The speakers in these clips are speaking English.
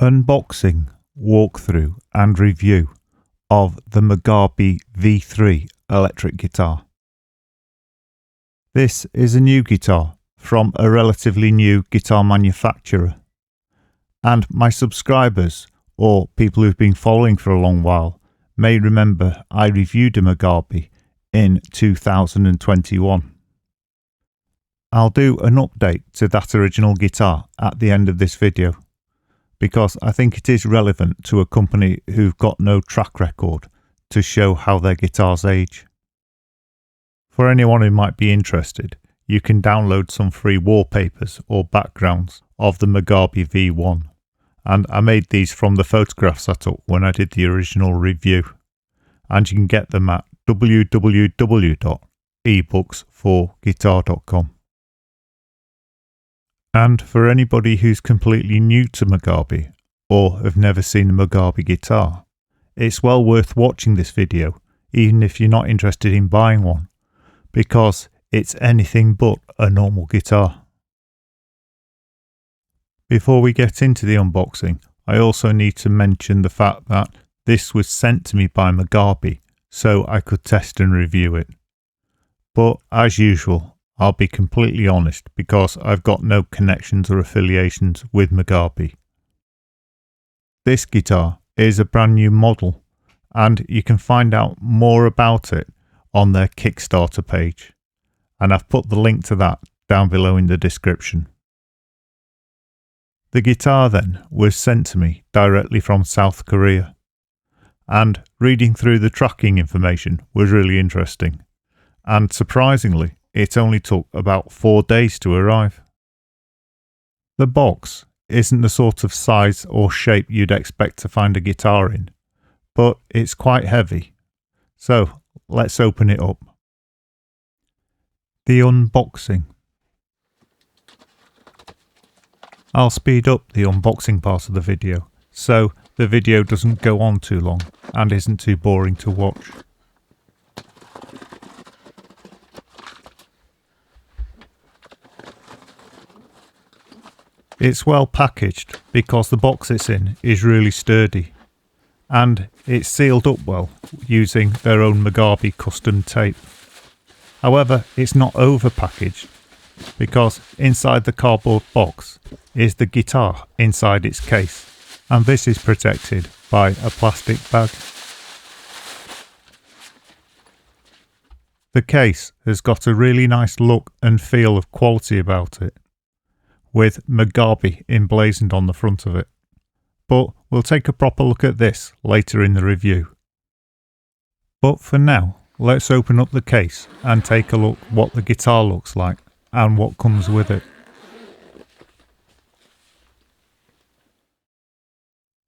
Unboxing, walkthrough and review of the Mogabi V3 electric guitar. This is a new guitar from a relatively new guitar manufacturer, and my subscribers or people who've been following for a long while may remember I reviewed a Mogabi in 2021. I'll do an update to that original guitar at the end of this video, because I think it is relevant to a company who've got no track record to show how their guitars age. For anyone who might be interested, you can download some free wallpapers or backgrounds of the Mogabi V1, and I made these from the photographs I took when I did the original review, and you can get them at www.ebooksforguitar.com. And for anybody who's completely new to Mogabi or have never seen a Mogabi guitar, it's well worth watching this video even if you're not interested in buying one, because it's anything but a normal guitar. Before we get into the unboxing, I also need to mention the fact that this was sent to me by Mogabi so I could test and review it. But as usual, I'll be completely honest because I've got no connections or affiliations with Mogabi. This guitar is a brand new model, and you can find out more about it on their Kickstarter page, and I've put the link to that down below in the description. The guitar then was sent to me directly from South Korea, and reading through the tracking information was really interesting, and surprisingly it only took about 4 days to arrive. The box isn't the sort of size or shape you'd expect to find a guitar in, but it's quite heavy. So let's open it up. The unboxing. I'll speed up the unboxing part of the video, so the video doesn't go on too long and isn't too boring to watch. It's well packaged because the box it's in is really sturdy, and it's sealed up well using their own Mogabi custom tape. However, it's not over packaged because inside the cardboard box is the guitar inside its case, and this is protected by a plastic bag. The case has got a really nice look and feel of quality about it, with Mogabi emblazoned on the front of it. But we'll take a proper look at this later in the review. But for now, let's open up the case and take a look what the guitar looks like and what comes with it.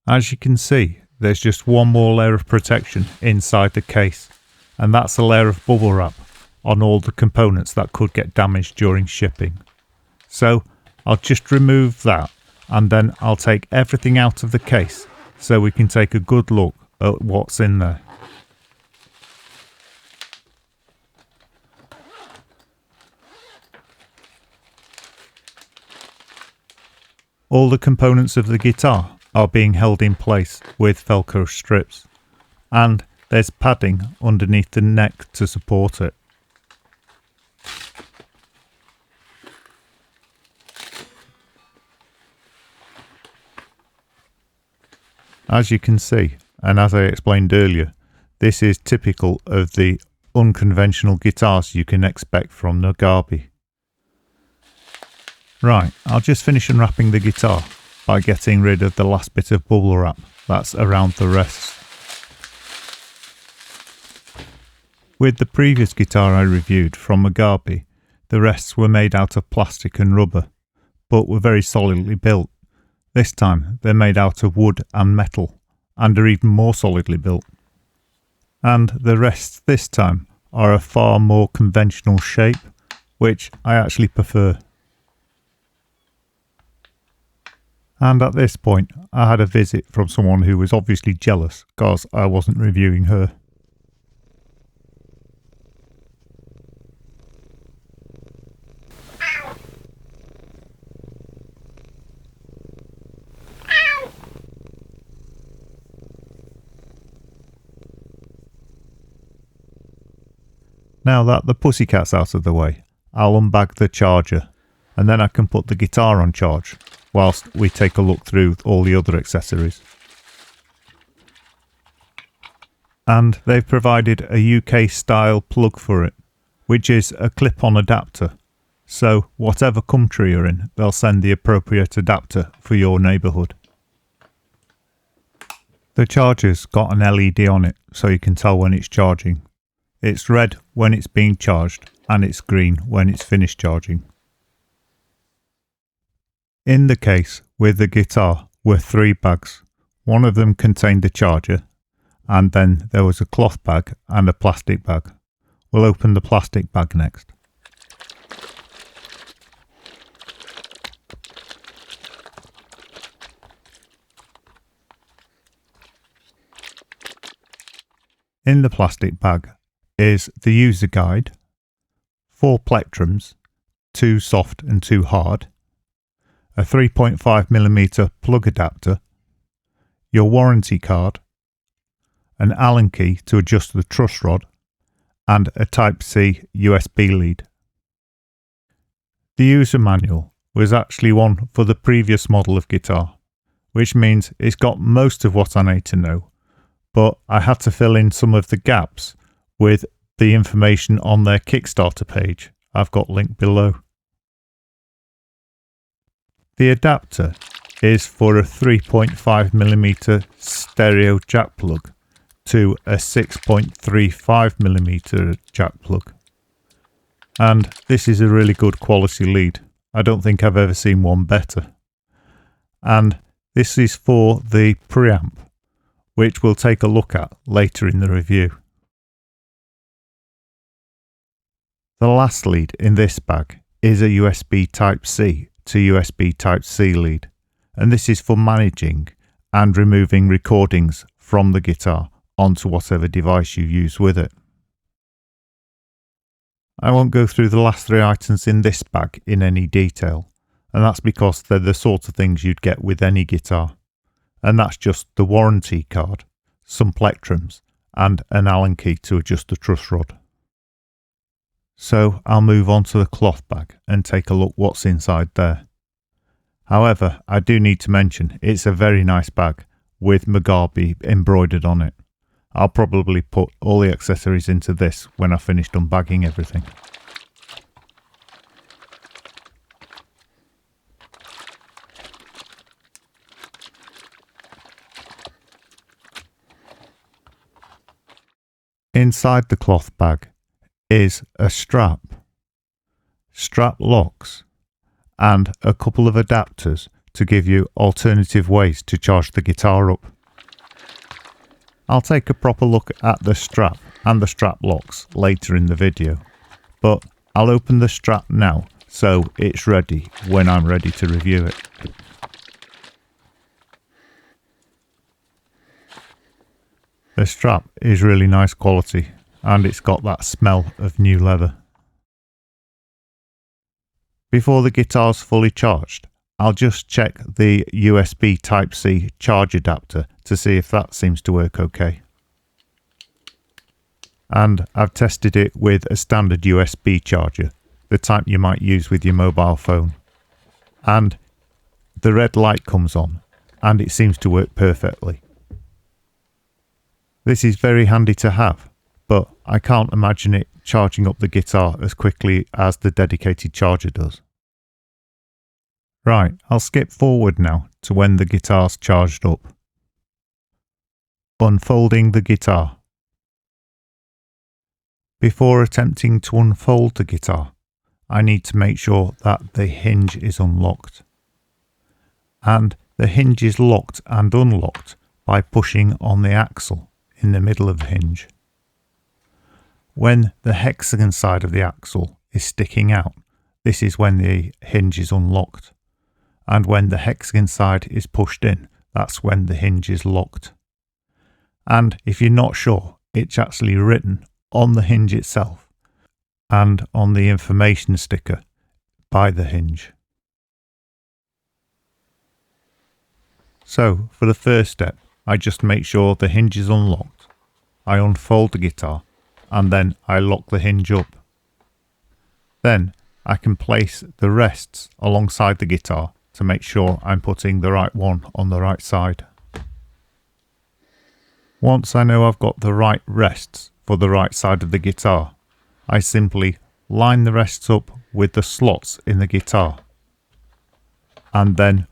As you can see, there's just one more layer of protection inside the case, and that's a layer of bubble wrap on all the components that could get damaged during shipping. So I'll just remove that, and then I'll take everything out of the case so we can take a good look at what's in there. All the components of the guitar are being held in place with Velcro strips, and there's padding underneath the neck to support it. As you can see, and as I explained earlier, this is typical of the unconventional guitars you can expect from Mogabi. Right, I'll just finish unwrapping the guitar by getting rid of the last bit of bubble wrap that's around the rests. With the previous guitar I reviewed from Mogabi, the rests were made out of plastic and rubber, but were very solidly built. This time they're made out of wood and metal, and are even more solidly built. And the rests this time are a far more conventional shape, which I actually prefer. And at this point I had a visit from someone who was obviously jealous because I wasn't reviewing her. Now that the pussycat's out of the way, I'll unbag the charger and then I can put the guitar on charge whilst we take a look through all the other accessories. And they've provided a UK style plug for it, which is a clip-on adapter. So whatever country you're in, they'll send the appropriate adapter for your neighbourhood. The charger's got an LED on it so you can tell when it's charging. It's red when it's being charged and it's green when it's finished charging. In the case with the guitar were 3 bags. One of them contained the charger, and then there was a cloth bag and a plastic bag. We'll open the plastic bag next. In the plastic bag is the user guide, 4 plectrums, 2 soft and 2 hard, a 3.5mm plug adapter, your warranty card, an Allen key to adjust the truss rod, and a Type-C USB lead. The user manual was actually one for the previous model of guitar, which means it's got most of what I need to know, but I had to fill in some of the gaps with the information on their Kickstarter page I've got linked below. The adapter is for a 3.5mm stereo jack plug to a 6.35mm jack plug. And this is a really good quality lead. I don't think I've ever seen one better. And this is for the preamp, which we'll take a look at later in the review. The last lead in this bag is a USB Type-C to USB Type-C lead, and this is for managing and removing recordings from the guitar onto whatever device you use with it. I won't go through the last 3 items in this bag in any detail, and that's because they're the sort of things you'd get with any guitar, and that's just the warranty card, some plectrums, and an Allen key to adjust the truss rod. So I'll move on to the cloth bag and take a look what's inside there. However, I do need to mention it's a very nice bag with Mogabi embroidered on it. I'll probably put all the accessories into this when I've finished unbagging everything. Inside the cloth bag is a strap locks, and a couple of adapters to give you alternative ways to charge the guitar up. I'll take a proper look at the strap and the strap locks later in the video, but I'll open the strap now so it's ready when I'm ready to review it. The strap is really nice quality, and it's got that smell of new leather. Before the guitar's fully charged, I'll just check the USB Type-C charge adapter to see if that seems to work okay. And I've tested it with a standard USB charger, the type you might use with your mobile phone. And the red light comes on, and it seems to work perfectly. This is very handy to have, but I can't imagine it charging up the guitar as quickly as the dedicated charger does. Right, I'll skip forward now to when the guitar's charged up. Unfolding the guitar. Before attempting to unfold the guitar, I need to make sure that the hinge is unlocked. And the hinge is locked and unlocked by pushing on the axle in the middle of the hinge. When the hexagon side of the axle is sticking out, this is when the hinge is unlocked. And when the hexagon side is pushed in, that's when the hinge is locked. And if you're not sure, it's actually written on the hinge itself and on the information sticker by the hinge. So for the first step, I just make sure the hinge is unlocked. I unfold the guitar and then I lock the hinge up. Then I can place the rests alongside the guitar to make sure I'm putting the right one on the right side. Once I know I've got the right rests for the right side of the guitar, I simply line the rests up with the slots in the guitar and then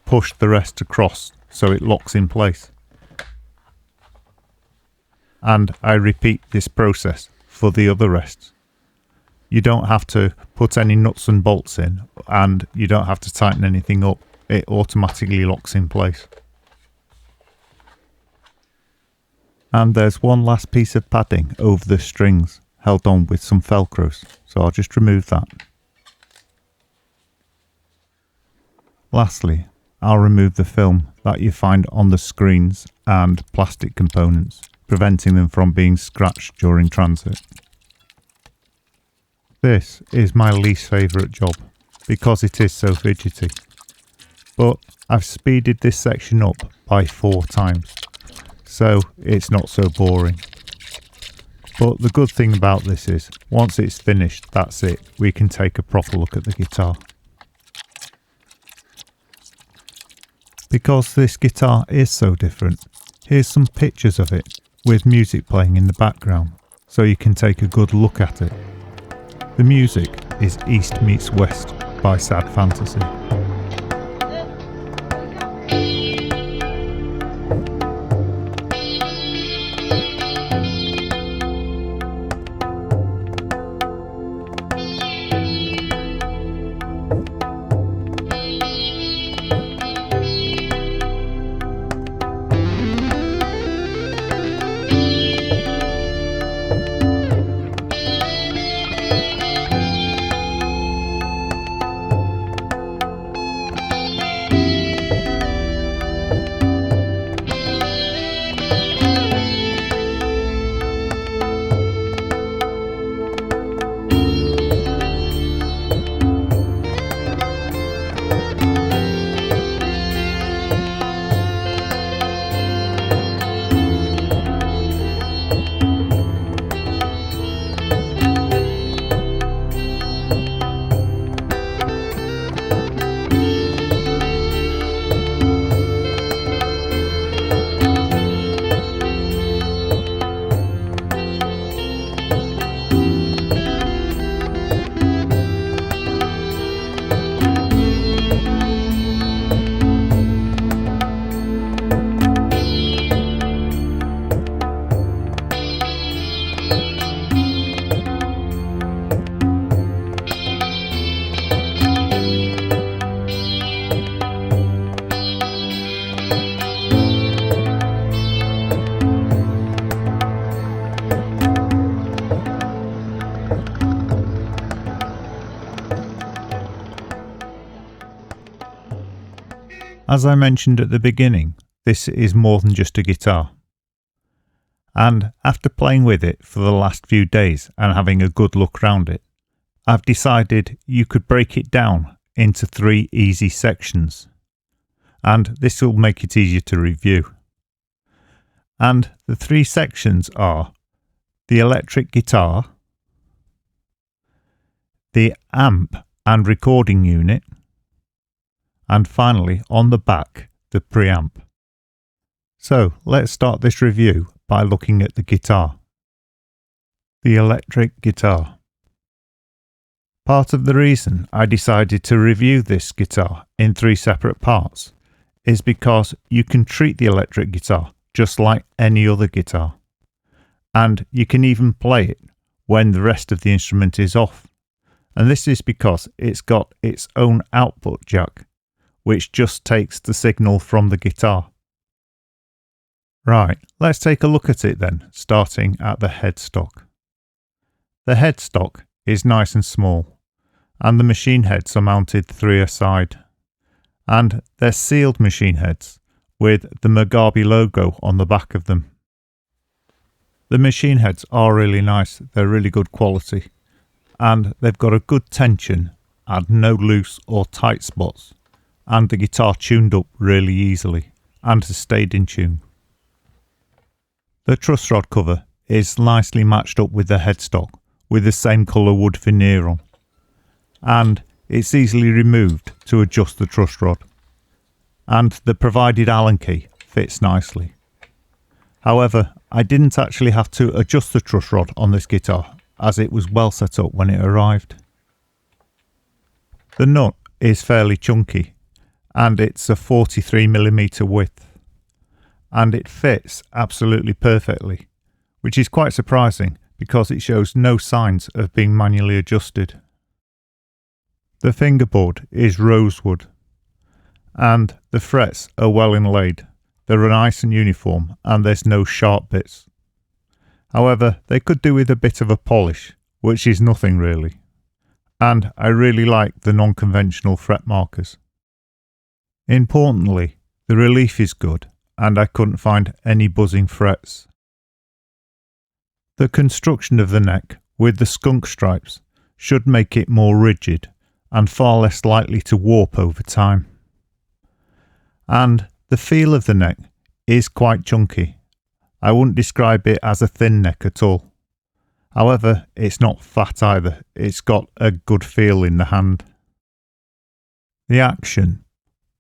push the rest across so it locks in place. And I repeat this process for the other rests. You don't have to put any nuts and bolts in, and you don't have to tighten anything up. It automatically locks in place. And there's one last piece of padding over the strings, held on with some velcros, so I'll just remove that. Lastly, I'll remove the film that you find on the screens and plastic components, preventing them from being scratched during transit. This is my least favourite job because it is so fidgety, but I've speeded this section up by 4 times, so it's not so boring. But the good thing about this is, once it's finished, that's it, we can take a proper look at the guitar. Because this guitar is so different, here's some pictures of it with music playing in the background, so you can take a good look at it. The music is East Meets West by Sad Fantasy. As I mentioned at the beginning, this is more than just a guitar. And after playing with it for the last few days and having a good look around it, I've decided you could break it down into 3 easy sections. And this will make it easier to review. And the 3 sections are the electric guitar, the amp and recording unit, and finally, on the back, the preamp. So let's start this review by looking at the guitar. The electric guitar. Part of the reason I decided to review this guitar in 3 separate parts is because you can treat the electric guitar just like any other guitar. And you can even play it when the rest of the instrument is off. And this is because it's got its own output jack, which just takes the signal from the guitar. Right, let's take a look at it then, starting at the headstock. The headstock is nice and small, and the machine heads are mounted 3 aside. And they're sealed machine heads, with the Mogabi logo on the back of them. The machine heads are really nice, they're really good quality, and they've got a good tension and no loose or tight spots. And the guitar tuned up really easily and has stayed in tune. The truss rod cover is nicely matched up with the headstock with the same colour wood veneer on, and it's easily removed to adjust the truss rod, and the provided Allen key fits nicely. However, I didn't actually have to adjust the truss rod on this guitar as it was well set up when it arrived. The nut is fairly chunky and it's a 43mm width, and it fits absolutely perfectly, which is quite surprising because it shows no signs of being manually adjusted. The fingerboard is rosewood and the frets are well inlaid. They're nice and uniform and there's no sharp bits. However, they could do with a bit of a polish, which is nothing really. And I really like the non-conventional fret markers. Importantly, the relief is good and I couldn't find any buzzing frets. The construction of the neck with the skunk stripes should make it more rigid and far less likely to warp over time. And the feel of the neck is quite chunky. I wouldn't describe it as a thin neck at all. However, it's not fat either. It's got a good feel in the hand. The action,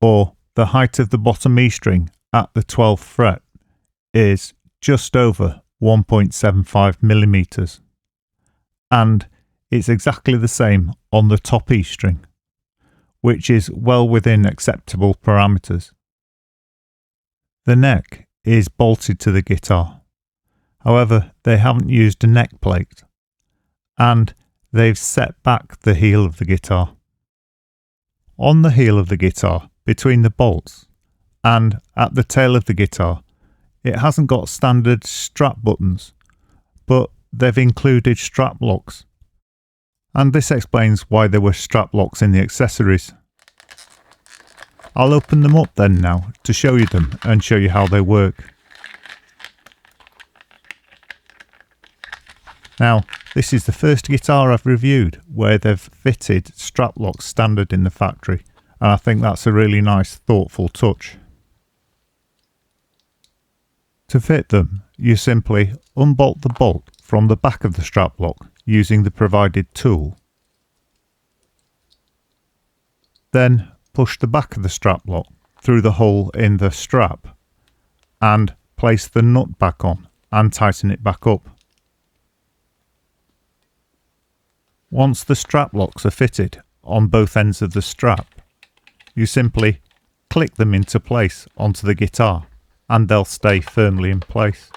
or the height of the bottom E string at the 12th fret, is just over 1.75mm, and it's exactly the same on the top E string, which is well within acceptable parameters. The neck is bolted to the guitar. However, they haven't used a neck plate, and they've set back the heel of the guitar. On the heel of the guitar, between the bolts, and at the tail of the guitar, it hasn't got standard strap buttons, but they've included strap locks. And this explains why there were strap locks in the accessories. I'll open them up then now to show you them and show you how they work. Now, this is the first guitar I've reviewed where they've fitted strap locks standard in the factory, and I think that's a really nice, thoughtful touch. To fit them, you simply unbolt the bolt from the back of the strap lock using the provided tool. Then push the back of the strap lock through the hole in the strap and place the nut back on and tighten it back up. Once the strap locks are fitted on both ends of the strap, you simply click them into place onto the guitar and they'll stay firmly in place.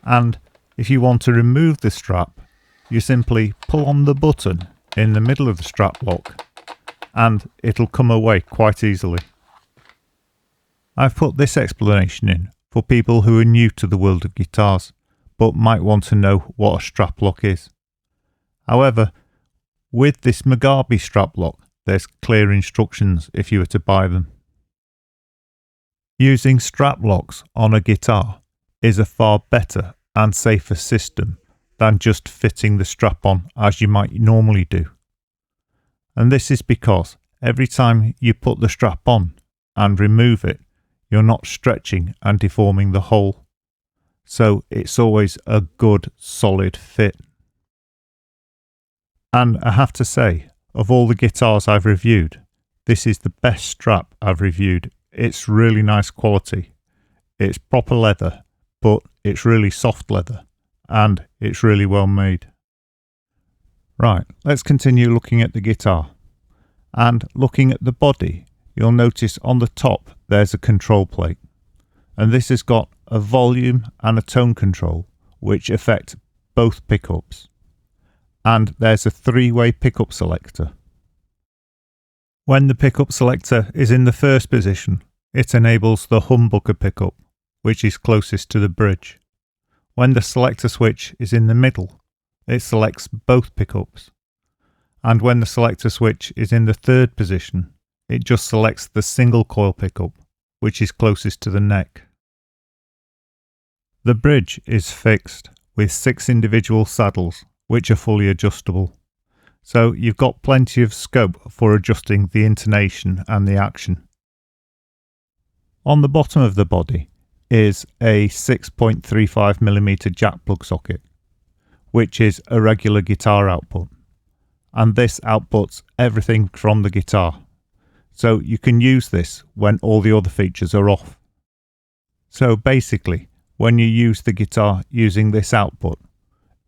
And if you want to remove the strap, you simply pull on the button in the middle of the strap lock and it'll come away quite easily. I've put this explanation in for people who are new to the world of guitars but might want to know what a strap lock is. However, with this Mogabi strap lock, there's clear instructions if you were to buy them. Using strap locks on a guitar is a far better and safer system than just fitting the strap on as you might normally do. And this is because every time you put the strap on and remove it, you're not stretching and deforming the hole. So it's always a good solid fit. And I have to say, of all the guitars I've reviewed, this is the best strap I've reviewed. It's really nice quality. It's proper leather, but it's really soft leather, and it's really well made. Right, let's continue looking at the guitar. And looking at the body, you'll notice on the top there's a control plate. And this has got a volume and a tone control, which affect both pickups. And there's a three-way pickup selector. When the pickup selector is in the first position, it enables the humbucker pickup, which is closest to the bridge. When the selector switch is in the middle, it selects both pickups. And when the selector switch is in the third position, it just selects the single coil pickup, which is closest to the neck. The bridge is fixed with 6 individual saddles, which are fully adjustable. So you've got plenty of scope for adjusting the intonation and the action. On the bottom of the body is a 6.35mm jack plug socket, which is a regular guitar output, and this outputs everything from the guitar, so you can use this when all the other features are off. So basically, when you use the guitar using this output,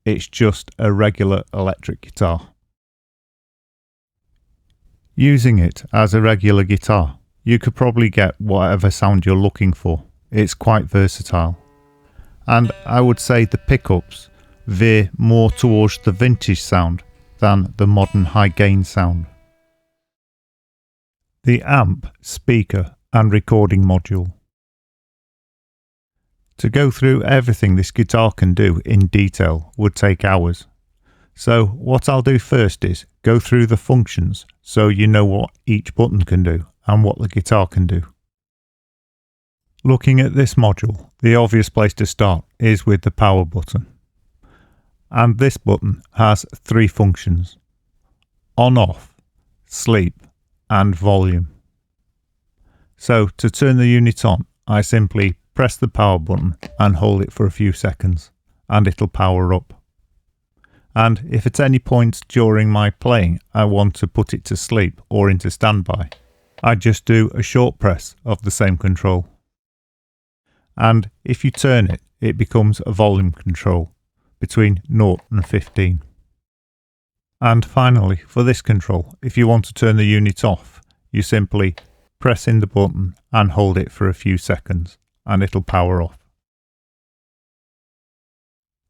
it's just a regular electric guitar. Using it as a regular guitar, you could probably get whatever sound you're looking for. It's quite versatile. And I would say the pickups veer more towards the vintage sound than the modern high gain sound. The amp, speaker and recording module. To go through everything this guitar can do in detail would take hours. So what I'll do first is go through the functions so you know what each button can do and what the guitar can do. Looking at this module, the obvious place to start is with the power button. And this button has three functions: on off, sleep and volume. So to turn the unit on, I simply press the power button and hold it for a few seconds and it'll power up. And if at any point during my playing I want to put it to sleep or into standby, I just do a short press of the same control. And if you turn it, it becomes a volume control between 0 and 15. And finally, for this control, if you want to turn the unit off, you simply press in the button and hold it for a few seconds and it'll power off.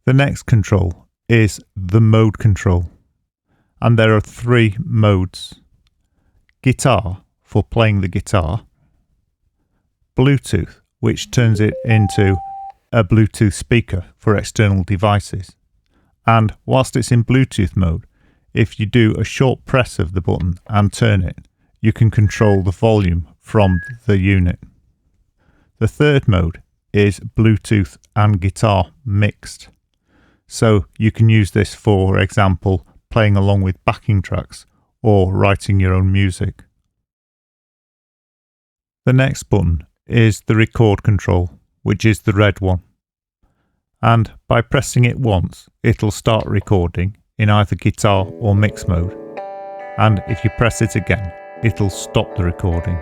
The next control is the mode control, and there are three modes: guitar for playing the guitar, Bluetooth, which turns it into a Bluetooth speaker for external devices, and whilst it's in Bluetooth mode, if you do a short press of the button and turn it, you can control the volume from the unit. The third mode is Bluetooth and guitar mixed. So you can use this for example, playing along with backing tracks or writing your own music. The next button is the record control, which is the red one. And by pressing it once, it'll start recording in either guitar or mix mode. And if you press it again, it'll stop the recording.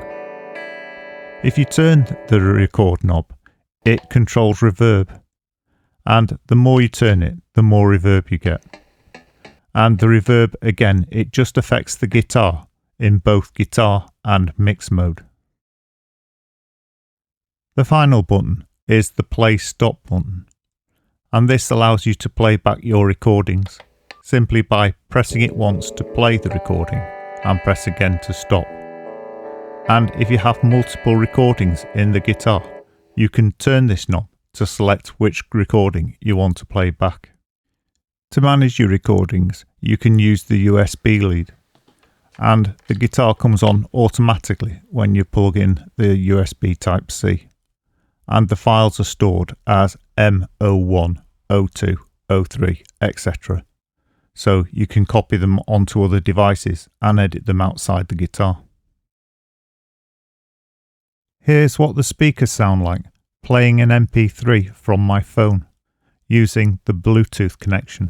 If you turn the record knob, it controls reverb, and the more you turn it, the more reverb you get. And the reverb, again, it just affects the guitar in both guitar and mix mode. The final button is the play stop button, and this allows you to play back your recordings simply by pressing it once to play the recording and press again to stop. And if you have multiple recordings in the guitar, you can turn this knob to select which recording you want to play back. To manage your recordings, you can use the USB lead, and the guitar comes on automatically when you plug in the USB Type-C, and the files are stored as M01, 02, 03, etc. So you can copy them onto other devices and edit them outside the guitar. Here's what the speakers sound like playing an MP3 from my phone using the Bluetooth connection.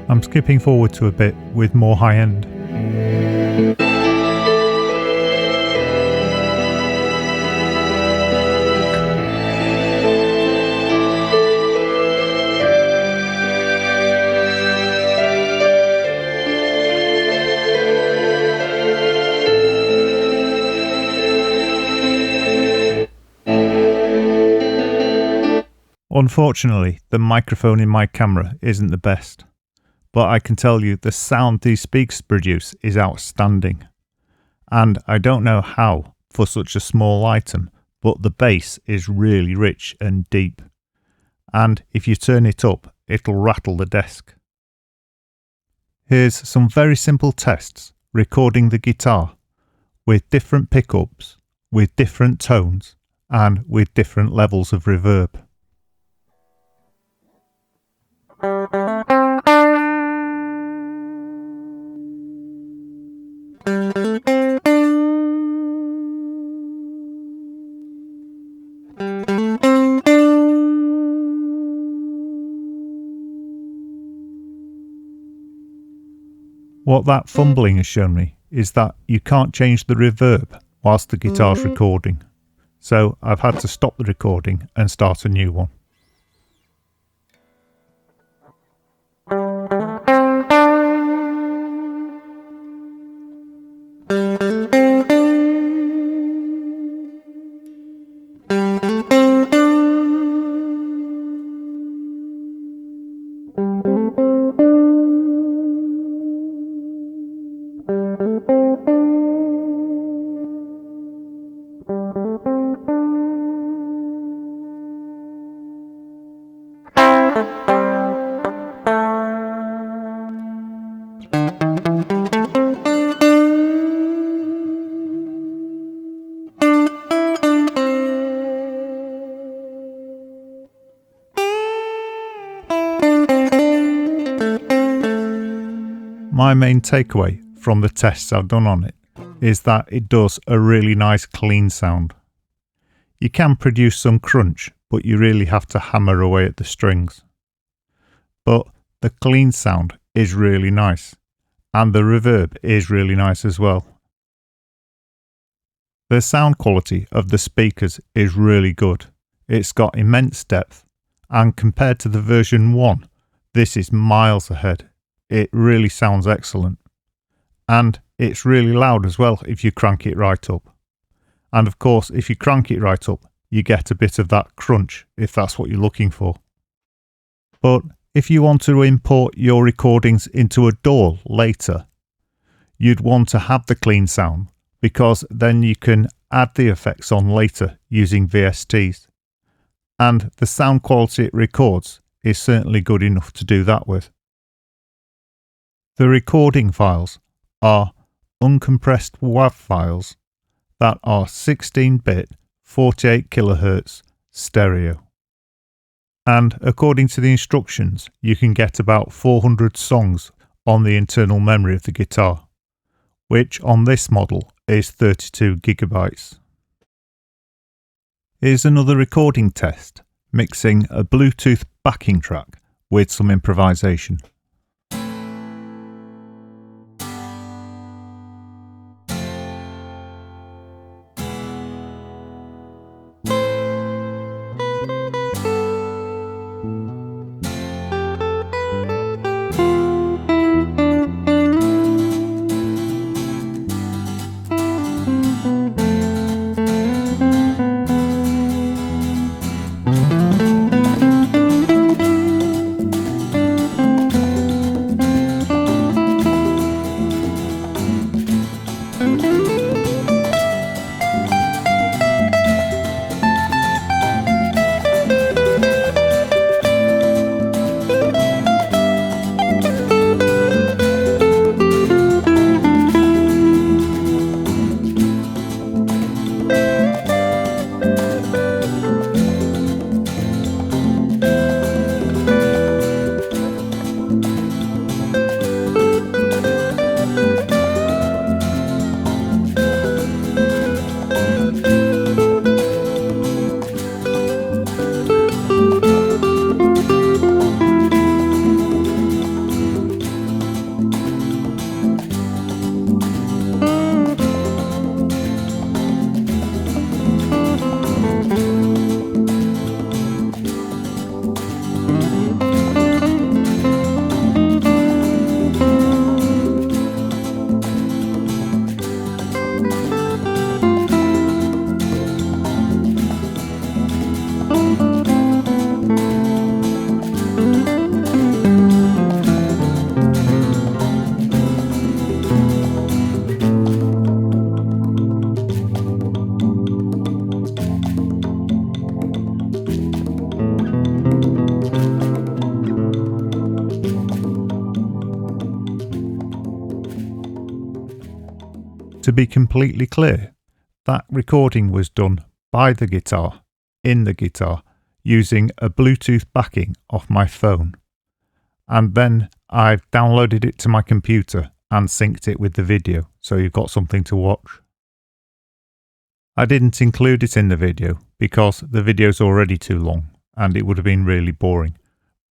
I'm skipping forward to a bit with more high end. Unfortunately, the microphone in my camera isn't the best, but I can tell you the sound these speakers produce is outstanding. And I don't know how for such a small item, but the bass is really rich and deep. And if you turn it up, it'll rattle the desk. Here's some very simple tests recording the guitar with different pickups, with different tones, and with different levels of reverb. What that fumbling has shown me is that you can't change the reverb whilst the guitar's recording. So I've had to stop the recording and start a new one. My main takeaway from the tests I've done on it is that it does a really nice clean sound. You can produce some crunch, but you really have to hammer away at the strings. But the clean sound is really nice, and the reverb is really nice as well. The sound quality of the speakers is really good. It's got immense depth, and compared to the version 1, this is miles ahead. It really sounds excellent. And it's really loud as well if you crank it right up. And of course, if you crank it right up, you get a bit of that crunch if that's what you're looking for. But if you want to import your recordings into a DAW later, you'd want to have the clean sound, because then you can add the effects on later using VSTs. And the sound quality it records is certainly good enough to do that with. The recording files are uncompressed WAV files that are 16-bit 48 kHz stereo. And according to the instructions, you can get about 400 songs on the internal memory of the guitar, which on this model is 32 gigabytes. Here's another recording test, mixing a Bluetooth backing track with some improvisation. be completely clear, that recording was done by the guitar, in the guitar, using a Bluetooth backing off my phone. And then I've downloaded it to my computer and synced it with the video, so you've got something to watch. I didn't include it in the video because the video's already too long and it would have been really boring,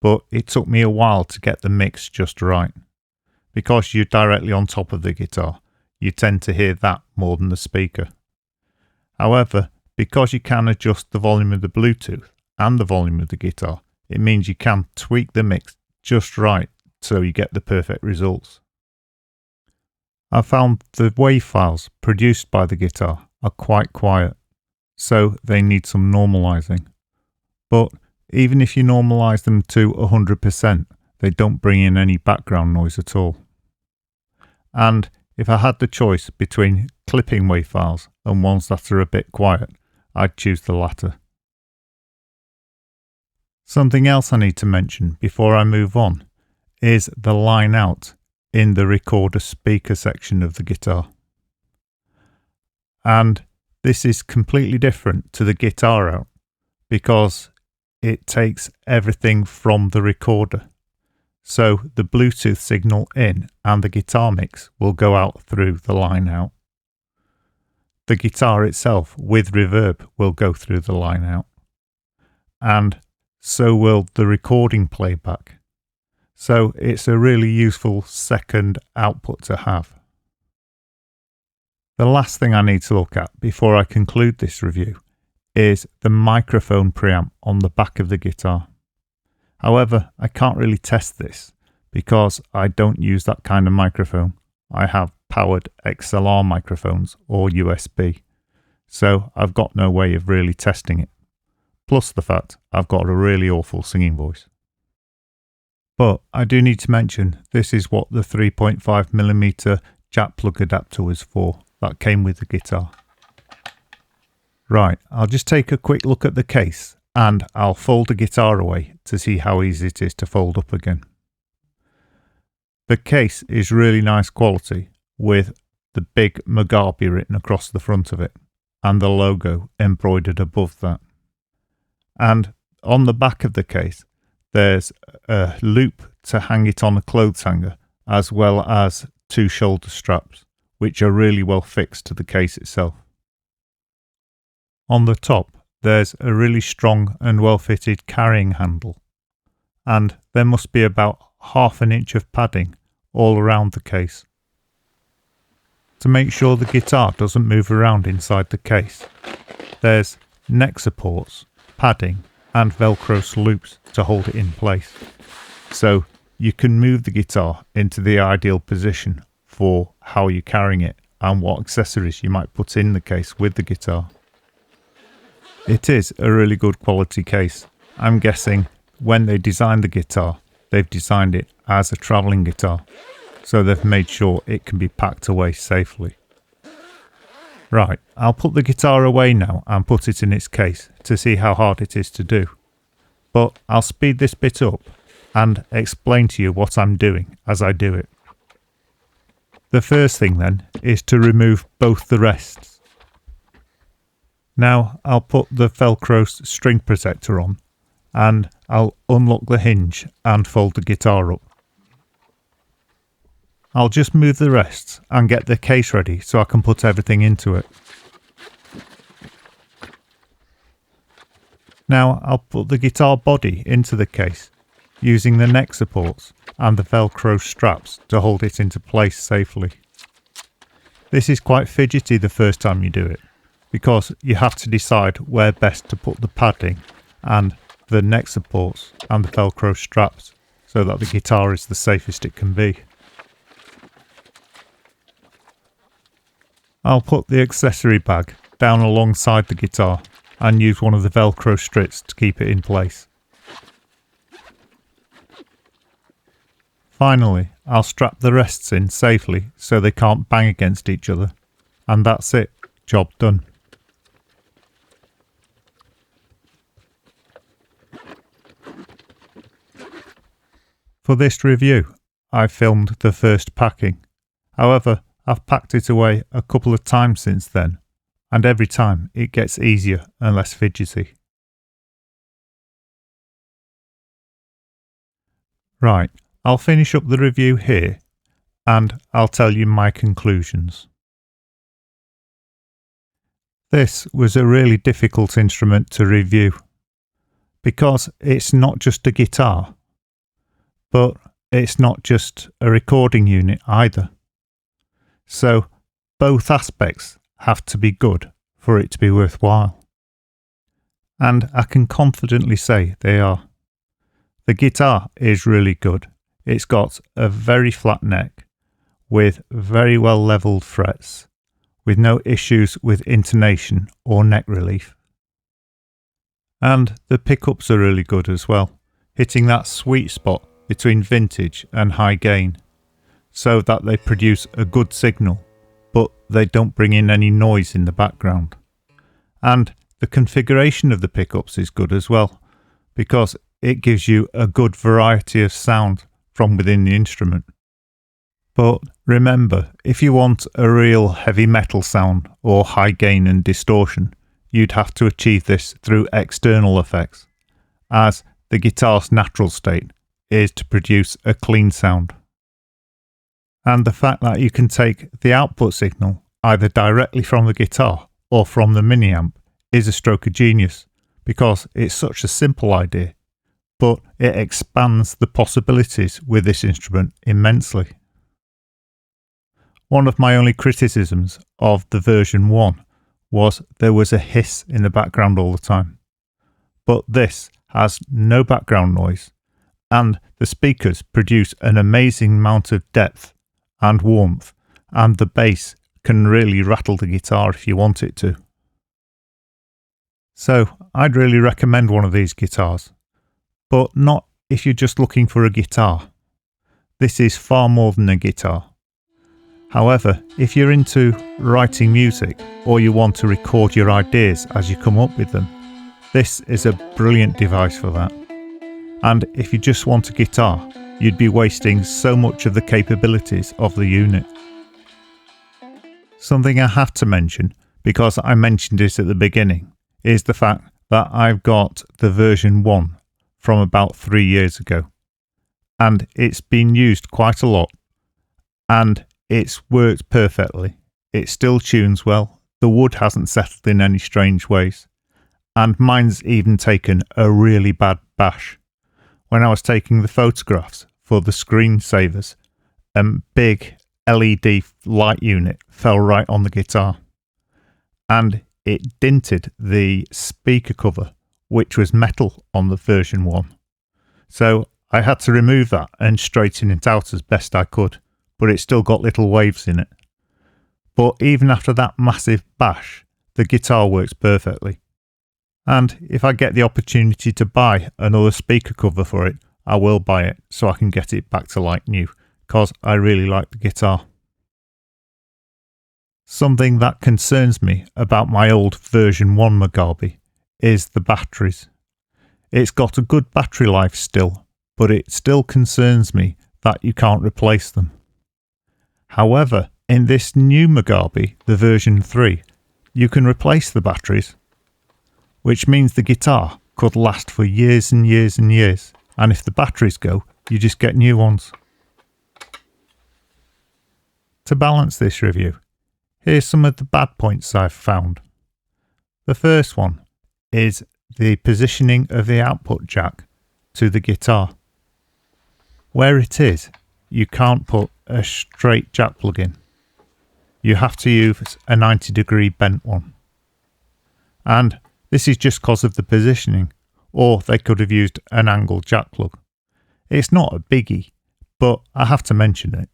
but it took me a while to get the mix just right. Because you're directly on top of the guitar, you tend to hear that more than the speaker. However, because you can adjust the volume of the Bluetooth and the volume of the guitar, it means you can tweak the mix just right so you get the perfect results. I found the wave files produced by the guitar are quite quiet, so they need some normalizing. But even if you normalize them to 100%, they don't bring in any background noise at all. And if I had the choice between clipping wave files and ones that are a bit quiet, I'd choose the latter. Something else I need to mention before I move on is the line out in the recorder speaker section of the guitar. And this is completely different to the guitar out because it takes everything from the recorder. So the Bluetooth signal in and the guitar mix will go out through the line out. The guitar itself with reverb will go through the line out. And so will the recording playback. So it's a really useful second output to have. The last thing I need to look at before I conclude this review is the microphone preamp on the back of the guitar. However, I can't really test this because I don't use that kind of microphone. I have powered XLR microphones or USB, so I've got no way of really testing it. Plus the fact I've got a really awful singing voice. But I do need to mention this is what the 3.5mm jack plug adapter was for that came with the guitar. Right, I'll just take a quick look at the case and I'll fold the guitar away to see how easy it is to fold up again. The case is really nice quality with the big Mogabi written across the front of it and the logo embroidered above that. And on the back of the case there's a loop to hang it on a clothes hanger as well as two shoulder straps which are really well fixed to the case itself. On the top there's a really strong and well fitted carrying handle, and there must be about ½ an inch of padding all around the case. To make sure the guitar doesn't move around inside the case, there's neck supports, padding and Velcro loops to hold it in place, so you can move the guitar into the ideal position for how you're carrying it and what accessories you might put in the case with the guitar. It is a really good quality case. I'm guessing when they designed the guitar, they've designed it as a travelling guitar, so they've made sure it can be packed away safely. Right, I'll put the guitar away now and put it in its case to see how hard it is to do. But I'll speed this bit up and explain to you what I'm doing as I do it. The first thing then is to remove both the rests. Now I'll put the Velcro string protector on and I'll unlock the hinge and fold the guitar up. I'll just move the rests and get the case ready so I can put everything into it. Now I'll put the guitar body into the case using the neck supports and the Velcro straps to hold it into place safely. This is quite fidgety the first time you do it because you have to decide where best to put the padding and the neck supports and the Velcro straps so that the guitar is the safest it can be. I'll put the accessory bag down alongside the guitar and use one of the Velcro strips to keep it in place. Finally, I'll strap the rests in safely so they can't bang against each other. And that's it, job done. For this review, I filmed the first packing. However, I've packed it away a couple of times since then, and every time it gets easier and less fidgety. Right, I'll finish up the review here, and I'll tell you my conclusions. This was a really difficult instrument to review, because it's not just a guitar, but it's not just a recording unit either. So both aspects have to be good for it to be worthwhile. And I can confidently say they are. The guitar is really good. It's got a very flat neck with very well levelled frets, with no issues with intonation or neck relief. And the pickups are really good as well, hitting that sweet spot between vintage and high gain, so that they produce a good signal, but they don't bring in any noise in the background. And the configuration of the pickups is good as well, because it gives you a good variety of sound from within the instrument. But remember, if you want a real heavy metal sound or high gain and distortion, you'd have to achieve this through external effects, as the guitar's natural state is to produce a clean sound. And the fact that you can take the output signal either directly from the guitar or from the mini amp is a stroke of genius, because it's such a simple idea, but it expands the possibilities with this instrument immensely. One of my only criticisms of the version 1 was there was a hiss in the background all the time. But this has no background noise, and the speakers produce an amazing amount of depth and warmth, and the bass can really rattle the guitar if you want it to. So I'd really recommend one of these guitars, but not if you're just looking for a guitar. This is far more than a guitar. However, if you're into writing music or you want to record your ideas as you come up with them, this is a brilliant device for that. And if you just want a guitar, you'd be wasting so much of the capabilities of the unit. Something I have to mention, because I mentioned it at the beginning, is the fact that I've got the version 1 from about 3 years ago, and it's been used quite a lot, and it's worked perfectly. It still tunes well, the wood hasn't settled in any strange ways, and mine's even taken a really bad bash. When I was taking the photographs for the screensavers, a big LED light unit fell right on the guitar, and it dinted the speaker cover, which was metal on the version 1. So I had to remove that and straighten it out as best I could, but it still got little waves in it. But even after that massive bash, the guitar works perfectly. And if I get the opportunity to buy another speaker cover for it, I will buy it so I can get it back to like new, because I really like the guitar. Something that concerns me about my old version 1 Mogabi is the batteries. It's got a good battery life still, but it still concerns me that you can't replace them. However, in this new Mogabi, the version 3, you can replace the batteries, which means the guitar could last for years and years and years, and if the batteries go, you just get new ones. To balance this review, here's some of the bad points I've found. The first one is the positioning of the output jack to the guitar. Where it is, you can't put a straight jack plug in. You have to use a 90-degree bent one. And this is just because of the positioning, or they could have used an angled jack plug. It's not a biggie, but I have to mention it.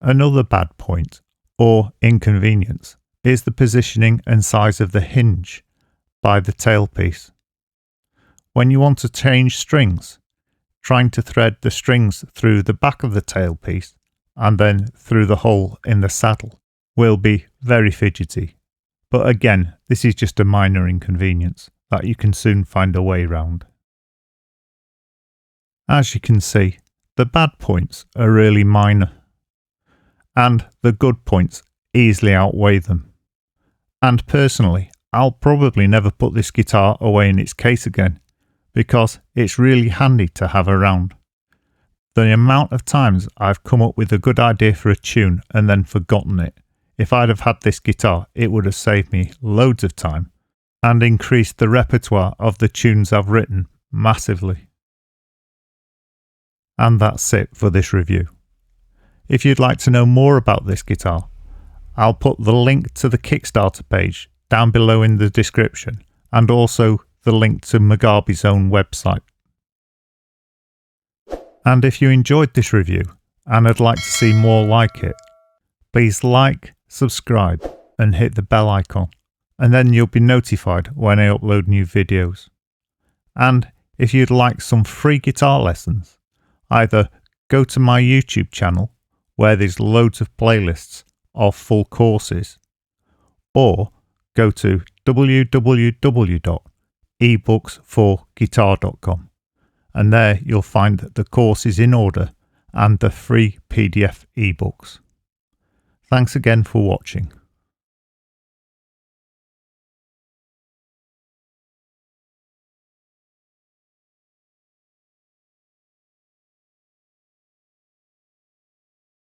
Another bad point, or inconvenience, is the positioning and size of the hinge by the tailpiece. When you want to change strings, trying to thread the strings through the back of the tailpiece and then through the hole in the saddle will be very fidgety. But again, this is just a minor inconvenience that you can soon find a way around. As you can see, the bad points are really minor. and the good points easily outweigh them. And personally, I'll probably never put this guitar away in its case again, because it's really handy to have around. The amount of times I've come up with a good idea for a tune and then forgotten it. If I'd have had this guitar, it would have saved me loads of time and increased the repertoire of the tunes I've written massively. And that's it for this review. If you'd like to know more about this guitar, I'll put the link to the Kickstarter page down below in the description, and also the link to Mogabi's own website. And if you enjoyed this review and would like to see more like it, please like, subscribe and hit the bell icon, and then you'll be notified when I upload new videos. And if you'd like some free guitar lessons, either go to my YouTube channel where there's loads of playlists of full courses, or go to www.ebooksforguitar.com, and there you'll find the courses in order and the free PDF ebooks. Thanks again for watching.